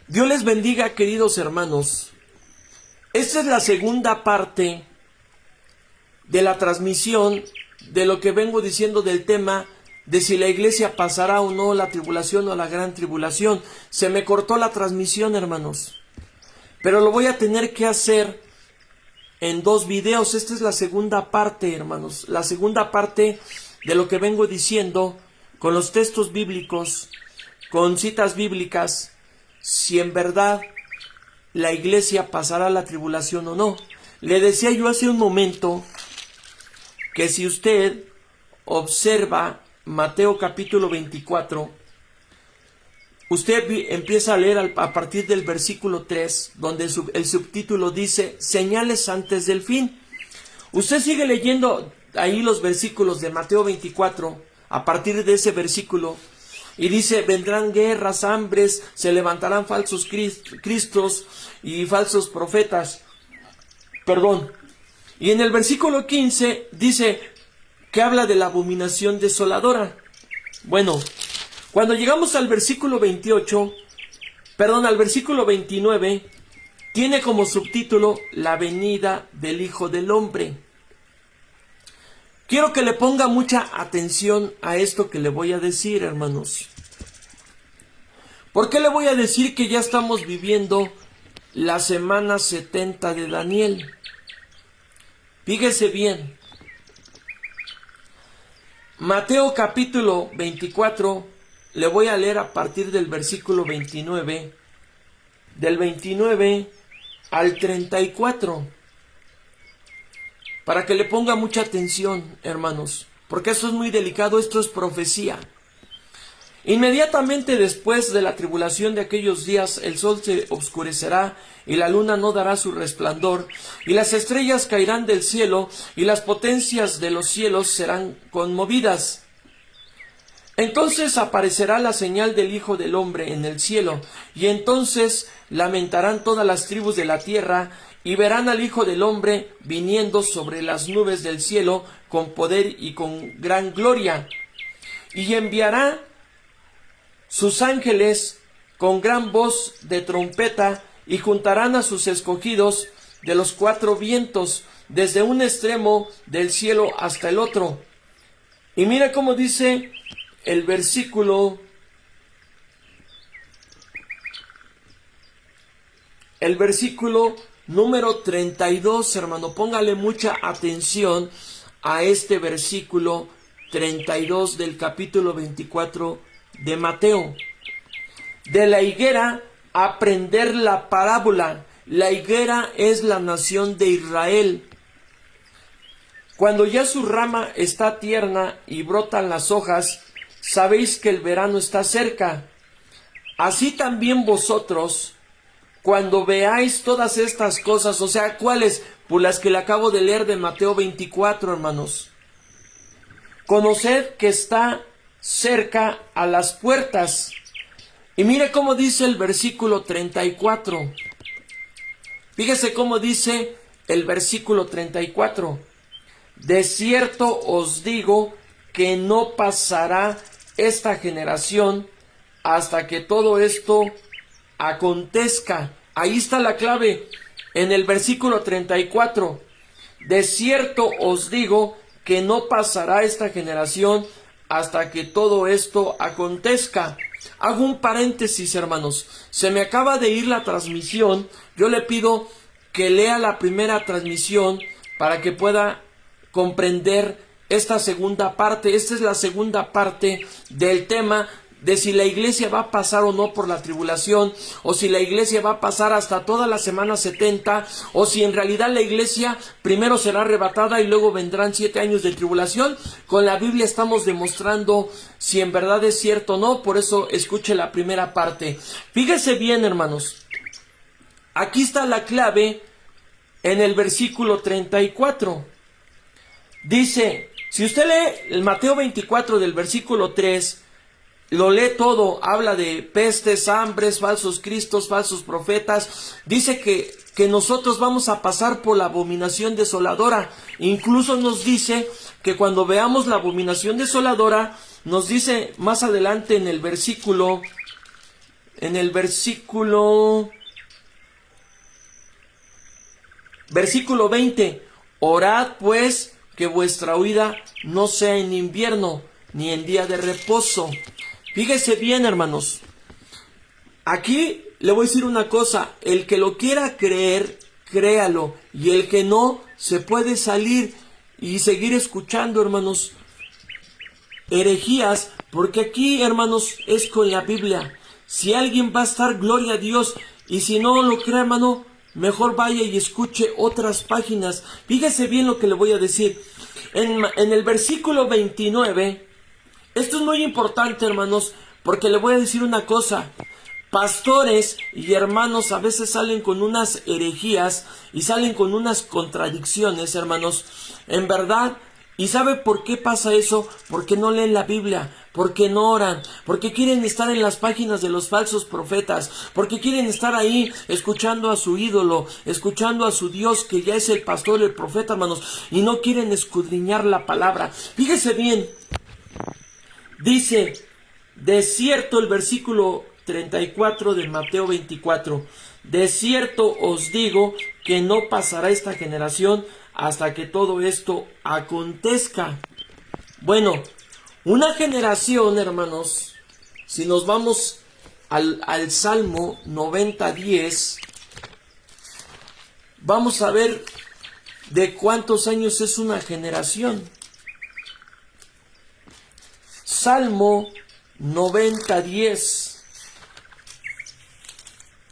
Dios les bendiga, queridos hermanos. Esta es la segunda parte de la transmisión de lo que vengo diciendo del tema de si la iglesia pasará o no la tribulación o la gran tribulación. Se me cortó la transmisión, hermanos, pero lo voy a tener que hacer en 2 videos. Esta es la segunda parte, hermanos, la segunda parte de lo que vengo diciendo con los textos bíblicos, con citas bíblicas, si en verdad la iglesia pasará la tribulación o no. Le decía yo hace un momento que si usted observa Mateo capítulo 24, usted empieza a leer a partir del versículo 3, donde el subtítulo dice señales antes del fin. Usted sigue leyendo ahí los versículos de Mateo 24, a partir de ese versículo, y dice: vendrán guerras, hambres, se levantarán falsos cristos y falsos profetas. Y en el versículo 15 dice que habla de la abominación desoladora. Bueno, cuando llegamos al versículo 29, tiene como subtítulo la venida del Hijo del Hombre. Quiero que le ponga mucha atención a esto que le voy a decir, hermanos. ¿Por qué le voy a decir que ya estamos viviendo la semana 70 de Daniel? Fíjese bien. Mateo capítulo 24, le voy a leer a partir del versículo 29, del 29 al 34, para que le ponga mucha atención, hermanos, porque esto es muy delicado, esto es profecía. Inmediatamente después de la tribulación de aquellos días, el sol se oscurecerá y la luna no dará su resplandor, y las estrellas caerán del cielo, y las potencias de los cielos serán conmovidas. Entonces aparecerá la señal del Hijo del Hombre en el cielo, y entonces lamentarán todas las tribus de la tierra, y verán al Hijo del Hombre viniendo sobre las nubes del cielo con poder y con gran gloria, y enviará sus ángeles con gran voz de trompeta, y juntarán a sus escogidos de los 4 vientos, desde un extremo del cielo hasta el otro. Y mira cómo dice el versículo número 32, hermano. Póngale mucha atención a este versículo 32 del capítulo 24 de Mateo. De la higuera aprender la parábola. La higuera es la nación de Israel. Cuando ya su rama está tierna y brotan las hojas, sabéis que el verano está cerca. Así también vosotros, cuando veáis todas estas cosas, o sea, ¿cuáles? Pues las que le acabo de leer de Mateo 24, hermanos. Conoced que está cerca a las puertas. Y mire cómo dice el versículo 34. Fíjese cómo dice el versículo 34. De cierto os digo que no pasará esta generación hasta que todo esto acontezca. Ahí está la clave, en el versículo 34. De cierto os digo que no pasará esta generación hasta que todo esto acontezca. Hago un paréntesis, hermanos. Se me acaba de ir la transmisión. Yo le pido que lea la primera transmisión para que pueda comprender esta segunda parte. Esta es la segunda parte del tema de si la iglesia va a pasar o no por la tribulación, o si la iglesia va a pasar hasta toda la semana 70, o si en realidad la iglesia primero será arrebatada y luego vendrán 7 años de tribulación. Con la Biblia estamos demostrando si en verdad es cierto o no. Por eso escuche la primera parte. Fíjese bien, hermanos. Aquí está la clave en el versículo 34. Dice, si usted lee el Mateo 24 del versículo 3, lo lee todo, habla de pestes, hambres, falsos cristos, falsos profetas. Dice que nosotros vamos a pasar por la abominación desoladora. Incluso nos dice que cuando veamos la abominación desoladora, nos dice más adelante en el versículo en el versículo 20. Orad pues que vuestra huida no sea en invierno, ni en día de reposo. Fíjese bien, hermanos. Aquí le voy a decir una cosa. El que lo quiera creer, créalo. Y el que no, se puede salir y seguir escuchando, hermanos, herejías. Porque aquí, hermanos, es con la Biblia. Si alguien va a estar, gloria a Dios. Y si no lo cree, hermano, mejor vaya y escuche otras páginas. Fíjese bien lo que le voy a decir. En el versículo 29, esto es muy importante, hermanos, porque le voy a decir una cosa. Pastores y hermanos a veces salen con unas herejías y salen con unas contradicciones, hermanos, en verdad. ¿Y sabe por qué pasa eso? Porque no leen la Biblia, porque no oran, porque quieren estar en las páginas de los falsos profetas, porque quieren estar ahí escuchando a su ídolo, escuchando a su Dios que ya es el pastor, el profeta, hermanos, y no quieren escudriñar la palabra. Fíjese bien, dice, de cierto, el versículo 34 de Mateo 24, de cierto os digo que no pasará esta generación hasta que todo esto acontezca. Bueno, una generación, hermanos, si nos vamos al Salmo 90:10, vamos a ver de cuántos años es una generación. Salmo 90:10.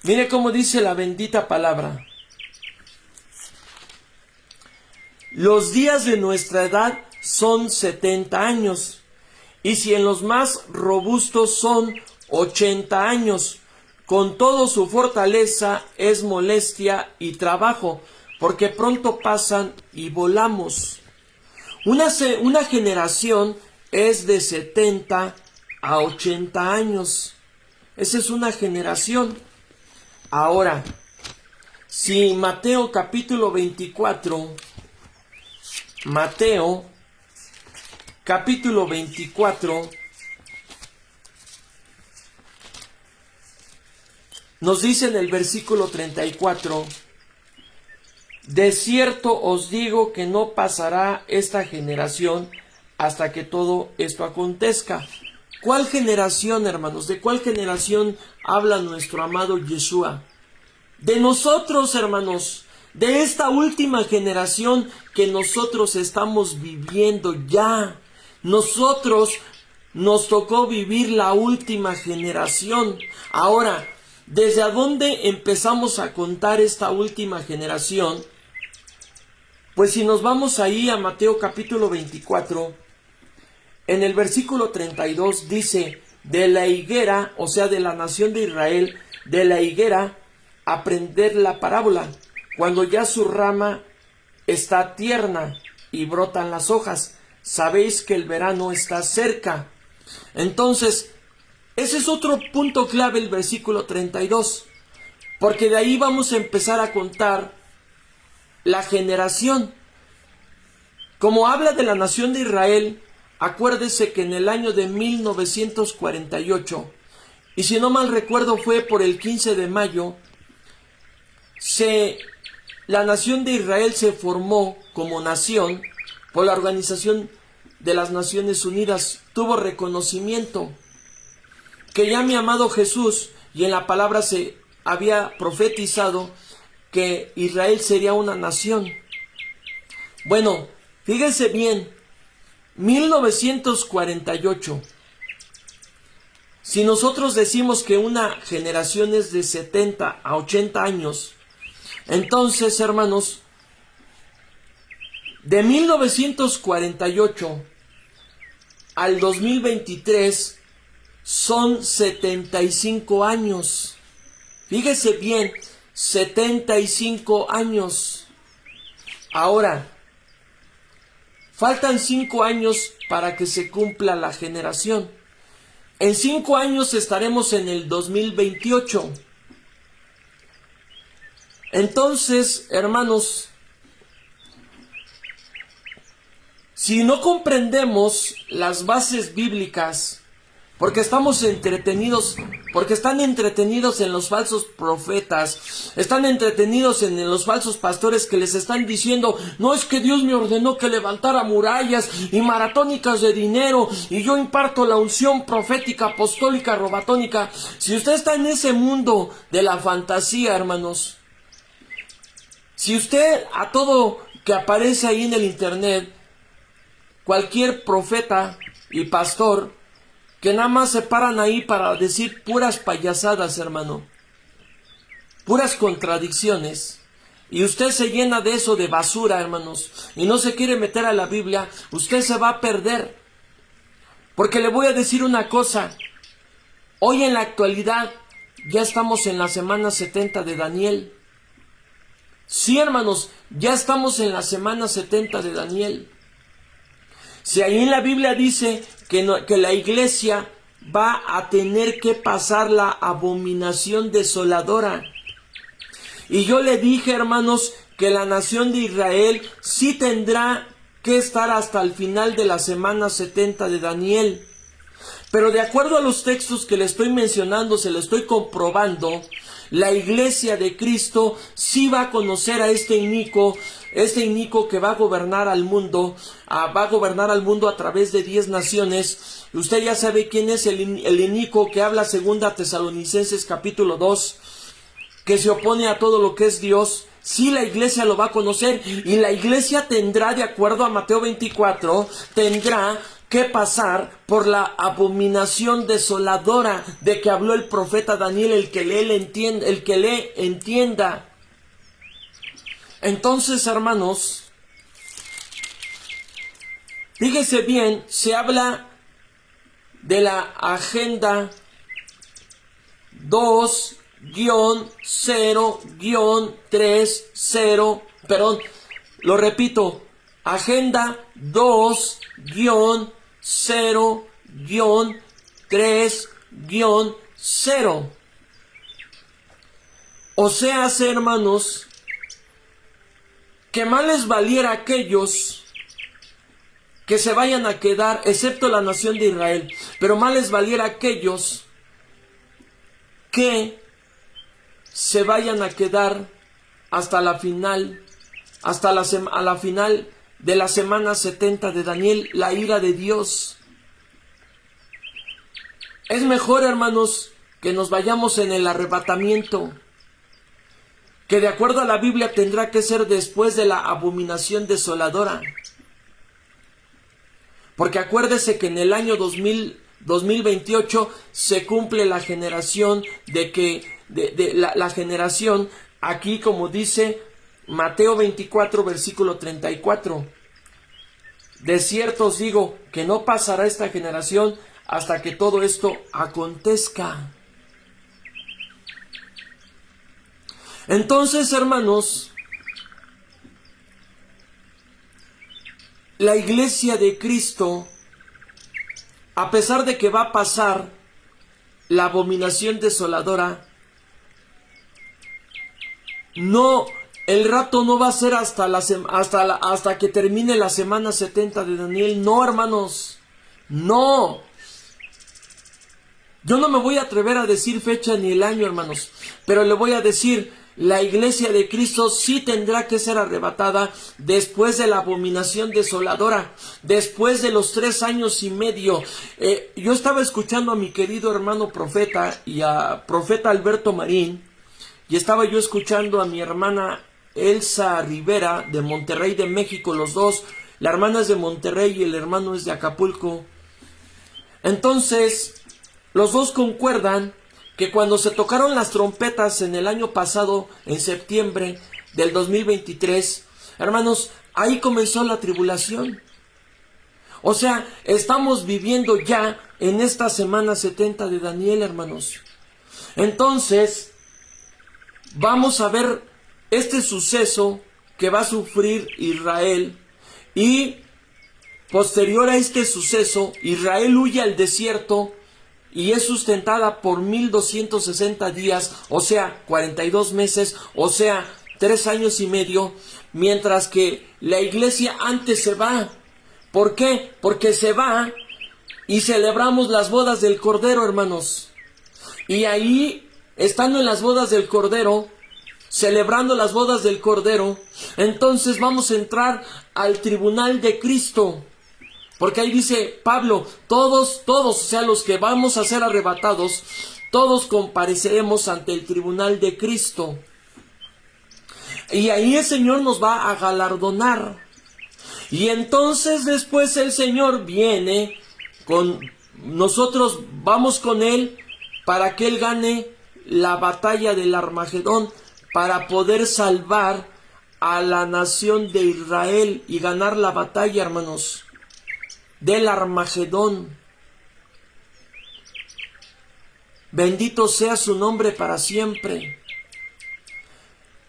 Mire cómo dice la bendita palabra. Los días de nuestra edad son 70 años, y si en los más robustos son 80 años, con todo su fortaleza es molestia y trabajo, porque pronto pasan y volamos. Una generación es de 70 a 80 años. Esa es una generación. Ahora, si Mateo capítulo 24, Mateo capítulo 24, nos dice en el versículo 34, de cierto os digo que no pasará esta generación hasta que todo esto acontezca. ¿Cuál generación, hermanos? ¿De cuál generación habla nuestro amado Yeshua? De nosotros, hermanos, de esta última generación que nosotros estamos viviendo ya. Nosotros nos tocó vivir la última generación. Ahora, ¿desde dónde empezamos a contar esta última generación? Pues si nos vamos ahí a Mateo capítulo 24, en el versículo 32 dice, de la higuera, o sea, de la nación de Israel, de la higuera, aprender la parábola, cuando ya su rama está tierna y brotan las hojas, sabéis que el verano está cerca. Entonces, ese es otro punto clave, el versículo 32, porque de ahí vamos a empezar a contar la generación. Como habla de la nación de Israel, acuérdese que en el año de 1948, y si no mal recuerdo fue por el 15 de mayo, la nación de Israel se formó como nación por la Organización de las Naciones Unidas, tuvo reconocimiento que ya mi amado Jesús, y en la palabra se había profetizado que Israel sería una nación. Bueno, fíjense bien, 1948. Si nosotros decimos que una generación es de 70 a 80 años, entonces, hermanos, de 1948 al 2023 son 75 años. Fíjese bien, 75 años. Ahora, faltan 5 años para que se cumpla la generación. En 5 años estaremos en el 2028. Entonces, hermanos, si no comprendemos las bases bíblicas Porque estamos entretenidos, porque están entretenidos en los falsos profetas, están entretenidos en los falsos pastores que les están diciendo, no, es que Dios me ordenó que levantara murallas y maratónicas de dinero y yo imparto la unción profética, apostólica, robatónica. Si usted está en ese mundo de la fantasía, hermanos, si usted a todo que aparece ahí en el internet, cualquier profeta y pastor, que nada más se paran ahí para decir puras payasadas, hermano, puras contradicciones, y usted se llena de eso, de basura, hermanos, y no se quiere meter a la Biblia, usted se va a perder. Porque le voy a decir una cosa, hoy en la actualidad ya estamos en la semana 70 de Daniel. Sí, hermanos, ya estamos en la semana 70 de Daniel. Si ahí en la Biblia dice que la iglesia va a tener que pasar la abominación desoladora. Y yo le dije, hermanos, que la nación de Israel sí tendrá que estar hasta el final de la semana 70 de Daniel. Pero de acuerdo a los textos que le estoy mencionando, se lo estoy comprobando, la iglesia de Cristo sí va a conocer a este inico que va a gobernar al mundo, a través de 10 naciones. Usted ya sabe quién es el inico que habla 2 Tesalonicenses capítulo 2, que se opone a todo lo que es Dios. Sí, la iglesia lo va a conocer, y la iglesia tendrá, de acuerdo a Mateo 24, tendrá que pasar por la abominación desoladora de que habló el profeta Daniel, el que lee entienda. Entonces, hermanos, fíjese bien, se habla de la agenda 2-0-30, lo repito, agenda 2-0-3-0. O sea, hermanos, que más les valiera a aquellos que se vayan a quedar, excepto la nación de Israel, pero más les valiera a aquellos que se vayan a quedar hasta la final, a la final de la semana 70 de Daniel, la ira de Dios. Es mejor, hermanos, que nos vayamos en el arrebatamiento, que de acuerdo a la Biblia tendrá que ser después de la abominación desoladora. Porque acuérdese que en el año 2028 se cumple la generación la generación, aquí como dice Mateo 24, versículo 34. De cierto os digo que no pasará esta generación hasta que todo esto acontezca. Entonces, hermanos, la iglesia de Cristo, a pesar de que va a pasar la abominación desoladora, el rato no va a ser hasta que termine la semana 70 de Daniel. No, hermanos, no. Yo no me voy a atrever a decir fecha ni el año, hermanos, pero le voy a decir, la iglesia de Cristo sí tendrá que ser arrebatada después de la abominación desoladora, después de los 3 años y medio. Yo estaba escuchando a mi querido hermano profeta y a profeta Alberto Marín, y estaba yo escuchando a mi hermana Elsa Rivera de Monterrey, de México, los dos. La hermana es de Monterrey y el hermano es de Acapulco. Entonces, los dos concuerdan que cuando se tocaron las trompetas en el año pasado, en septiembre del 2023, hermanos, ahí comenzó la tribulación. O sea, estamos viviendo ya en esta semana 70 de Daniel, hermanos. Entonces, vamos a ver este suceso que va a sufrir Israel, y posterior a este suceso, Israel huye al desierto y es sustentada por 1260 días, o sea, 42 meses, o sea, 3 años y medio, mientras que la iglesia antes se va. ¿Por qué? Porque se va y celebramos las bodas del Cordero, hermanos. Y ahí, estando en las bodas del Cordero, celebrando las bodas del Cordero, entonces vamos a entrar al tribunal de Cristo. Porque ahí dice Pablo, todos, o sea, los que vamos a ser arrebatados, todos compareceremos ante el tribunal de Cristo. Y ahí el Señor nos va a galardonar. Y entonces después el Señor viene con nosotros, vamos con Él para que Él gane la batalla del Armagedón, para poder salvar a la nación de Israel y ganar la batalla, hermanos, del Armagedón. Bendito sea su nombre para siempre.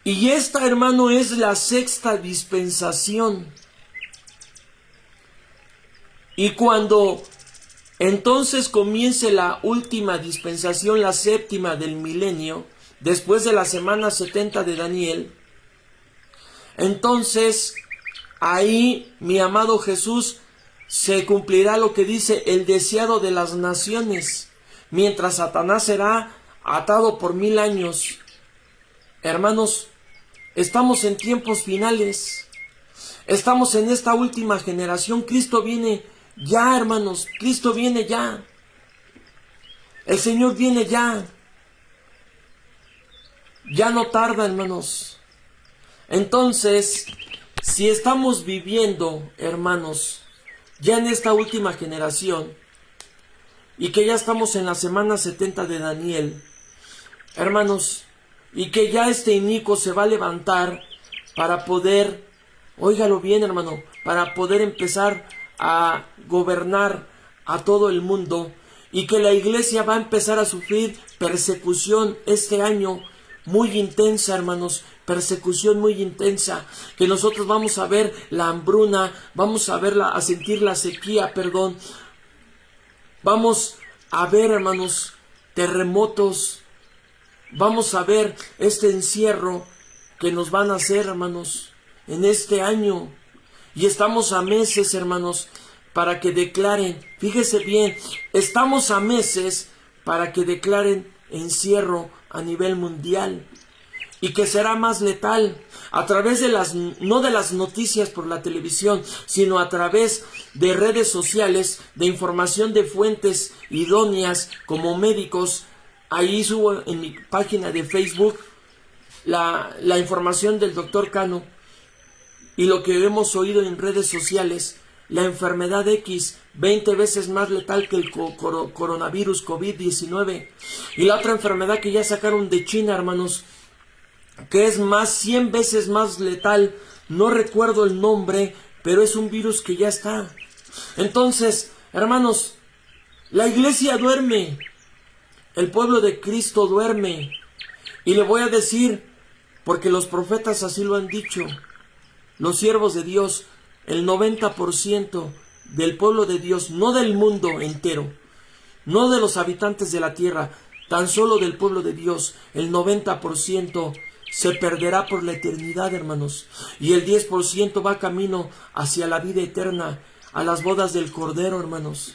Y esta, hermano, es la sexta dispensación. Y cuando entonces comience la última dispensación, la séptima del milenio, después de la semana 70 de Daniel, entonces ahí, mi amado Jesús, se cumplirá lo que dice el deseado de las naciones, mientras Satanás será atado por 1000 años. Hermanos, estamos en tiempos finales, estamos en esta última generación. Cristo viene ya, hermanos, Cristo viene ya, el Señor viene ya, ya no tarda, hermanos. Entonces, si estamos viviendo, hermanos, ya en esta última generación, y que ya estamos en la semana 70 de Daniel, hermanos, y que ya este inicuo se va a levantar para poder, óigalo bien, hermano, para poder empezar a gobernar a todo el mundo, y que la iglesia va a empezar a sufrir persecución este año muy intensa, hermanos, persecución muy intensa, que nosotros vamos a ver la hambruna, vamos a verla, a sentir la sequía, vamos a ver, hermanos, terremotos, vamos a ver este encierro que nos van a hacer, hermanos, en este año. Y estamos a meses, hermanos, para que declaren, fíjese bien, estamos a meses para que declaren encierro a nivel mundial, y que será más letal a través de no de las noticias por la televisión, sino a través de redes sociales, de información de fuentes idóneas como médicos. Ahí subo en mi página de Facebook la información del doctor Cano y lo que hemos oído en redes sociales. La enfermedad X, 20 veces más letal que el coronavirus COVID-19. Y la otra enfermedad que ya sacaron de China, hermanos, que es 100 veces más letal. No recuerdo el nombre, pero es un virus que ya está. Entonces, hermanos, la iglesia duerme. El pueblo de Cristo duerme. Y le voy a decir, porque los profetas así lo han dicho, los siervos de Dios, el 90% del pueblo de Dios, no del mundo entero, no de los habitantes de la tierra, tan solo del pueblo de Dios, el 90% se perderá por la eternidad, hermanos, y el 10% va camino hacia la vida eterna, a las bodas del Cordero, hermanos.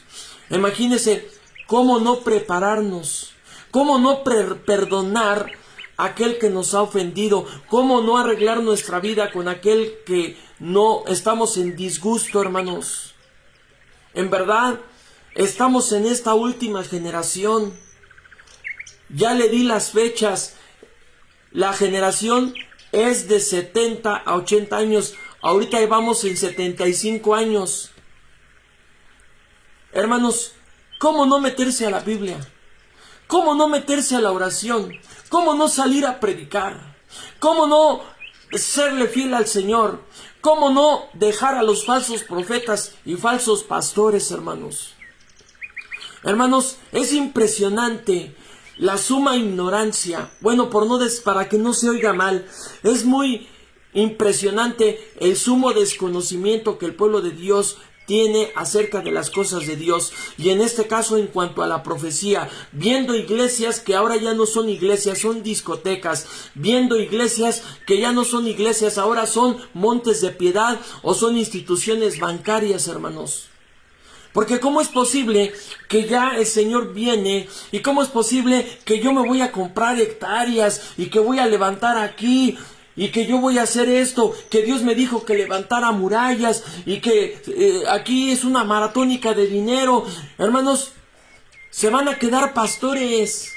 Imagínense cómo no prepararnos, cómo no perdonar a aquel que nos ha ofendido, cómo no arreglar nuestra vida con aquel que no estamos en disgusto, hermanos. En verdad, estamos en esta última generación. Ya le di las fechas. La generación es de 70 a 80 años. Ahorita vamos en 75 años. Hermanos, ¿cómo no meterse a la Biblia? ¿Cómo no meterse a la oración? ¿Cómo no salir a predicar? ¿Cómo no serle fiel al Señor? ¿Cómo no dejar a los falsos profetas y falsos pastores, hermanos? Hermanos, es impresionante la suma ignorancia. Bueno, para que no se oiga mal, es muy impresionante el sumo desconocimiento que el pueblo de Dios tiene acerca de las cosas de Dios, y en este caso en cuanto a la profecía, viendo iglesias que ahora ya no son iglesias, son discotecas, viendo iglesias que ya no son iglesias, ahora son montes de piedad o son instituciones bancarias, hermanos. Porque ¿cómo es posible que ya el Señor viene? ¿Y cómo es posible que yo me voy a comprar hectáreas y que voy a levantar aquí? Y que yo voy a hacer esto, que Dios me dijo que levantara murallas y que aquí es una maratónica de dinero. Hermanos, se van a quedar pastores,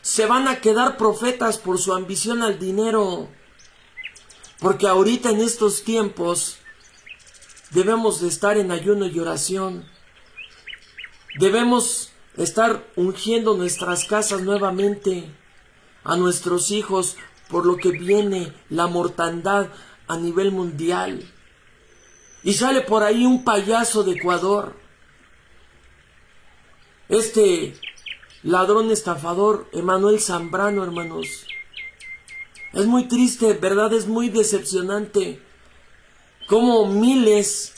se van a quedar profetas por su ambición al dinero. Porque ahorita en estos tiempos debemos de estar en ayuno y oración. Debemos estar ungiendo nuestras casas nuevamente, a nuestros hijos, por lo que viene la mortandad a nivel mundial. Y sale por ahí un payaso de Ecuador, este ladrón estafador, Emanuel Zambrano, hermanos. Es muy triste, ¿verdad? Es muy decepcionante cómo miles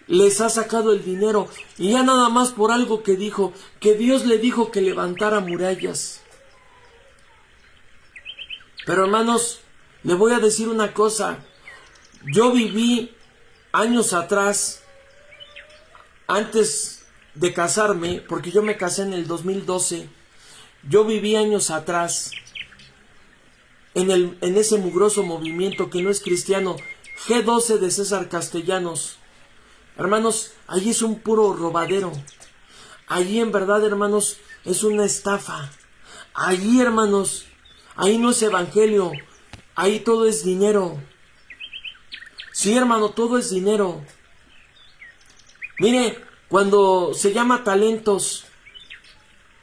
les ha sacado el dinero, y ya nada más por algo que dijo, que Dios le dijo que levantara murallas. Pero hermanos, le voy a decir una cosa. Yo viví años atrás, antes de casarme, porque yo me casé en el 2012, yo viví años atrás en ese mugroso movimiento que no es cristiano, G12 de César Castellanos. Hermanos, allí es un puro robadero. Allí en verdad, hermanos, es una estafa. Allí, hermanos, ahí no es evangelio, ahí todo es dinero. Sí, hermano, todo es dinero. Mire, cuando se llama talentos,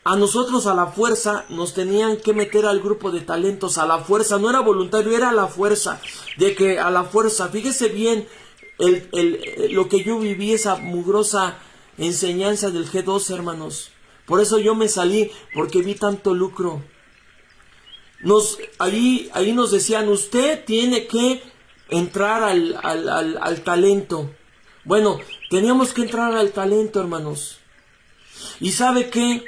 a nosotros a la fuerza nos tenían que meter al grupo de talentos, a la fuerza, no era voluntario, era a la fuerza, de que a la fuerza, fíjese bien lo que yo viví, esa mugrosa enseñanza del G12, hermanos. Por eso yo me salí, porque vi tanto lucro. Ahí nos decían, usted tiene que entrar al talento. Bueno, teníamos que entrar al talento, hermanos. ¿Y sabe qué?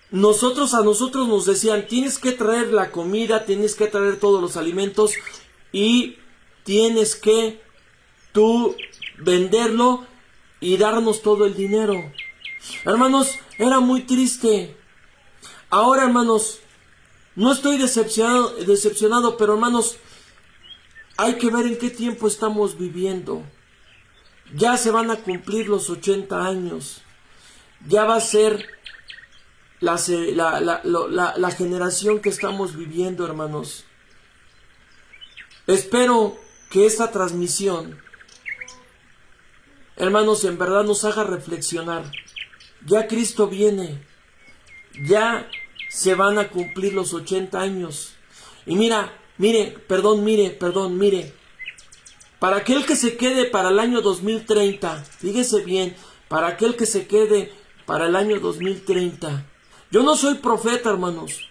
A nosotros nos decían, tienes que traer la comida, tienes que traer todos los alimentos y tienes que tú venderlo y darnos todo el dinero. Hermanos, era muy triste. Ahora, hermanos, no estoy decepcionado, pero hermanos, hay que ver en qué tiempo estamos viviendo. Ya se van a cumplir los 80 años. Ya va a ser la generación que estamos viviendo, hermanos. Espero que esta transmisión, hermanos, en verdad nos haga reflexionar. Ya Cristo viene. Ya se van a cumplir los 80 años. Y mire. Para aquel que se quede para el año 2030, fíjese bien, para aquel que se quede para el año 2030. Yo no soy profeta, hermanos.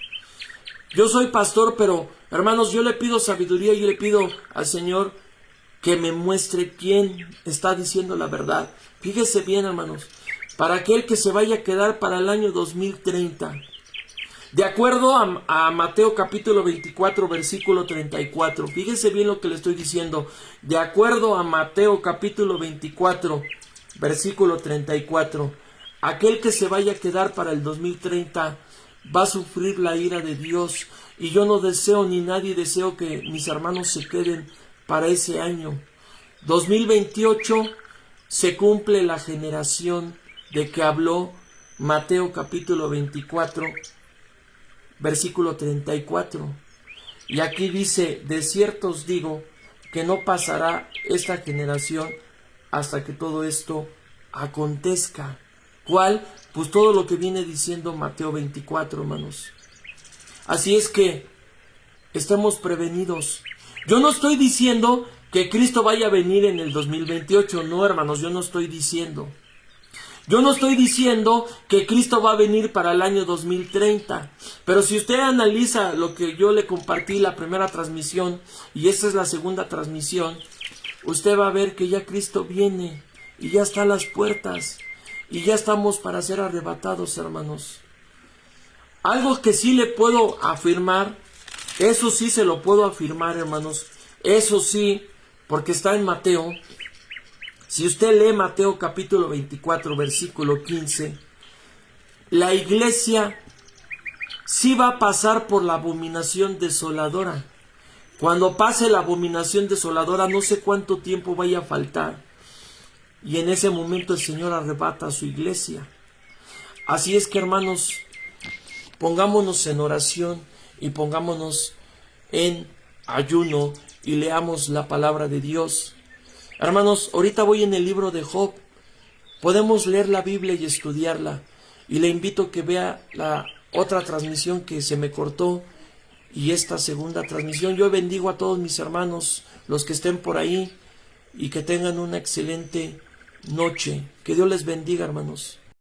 Yo soy pastor, pero, hermanos, yo le pido sabiduría y le pido al Señor que me muestre quién está diciendo la verdad. Fíjese bien, hermanos, para aquel que se vaya a quedar para el año 2030. De acuerdo a Mateo capítulo 24, versículo 34. Fíjese bien lo que le estoy diciendo. De acuerdo a Mateo capítulo 24, versículo 34. Aquel que se vaya a quedar para el 2030 va a sufrir la ira de Dios. Y yo no deseo, ni nadie deseo, que mis hermanos se queden para ese año. 2028 se cumple la generación de que habló Mateo capítulo 24, versículo 34. Y aquí dice, de cierto os digo que no pasará esta generación hasta que todo esto acontezca. ¿Cuál? Pues todo lo que viene diciendo Mateo 24, hermanos. Así es que estemos prevenidos. Yo no estoy diciendo que Cristo vaya a venir en el 2028, no, hermanos, yo no estoy diciendo. Yo no estoy diciendo que Cristo va a venir para el año 2030, pero si usted analiza lo que yo le compartí la primera transmisión, y esta es la segunda transmisión, usted va a ver que ya Cristo viene, y ya está a las puertas, y ya estamos para ser arrebatados, hermanos. Algo que sí le puedo afirmar, eso sí se lo puedo afirmar, hermanos, eso sí, porque está en Mateo, Si usted lee Mateo capítulo 24, versículo 15, la iglesia sí va a pasar por la abominación desoladora. Cuando pase la abominación desoladora, no sé cuánto tiempo vaya a faltar. Y en ese momento el Señor arrebata a su iglesia. Así es que, hermanos, pongámonos en oración y pongámonos en ayuno y leamos la palabra de Dios. Hermanos, ahorita voy en el libro de Job. Podemos leer la Biblia y estudiarla. Y le invito a que vea la otra transmisión que se me cortó y esta segunda transmisión. Yo bendigo a todos mis hermanos, los que estén por ahí, y que tengan una excelente noche. Que Dios les bendiga, hermanos.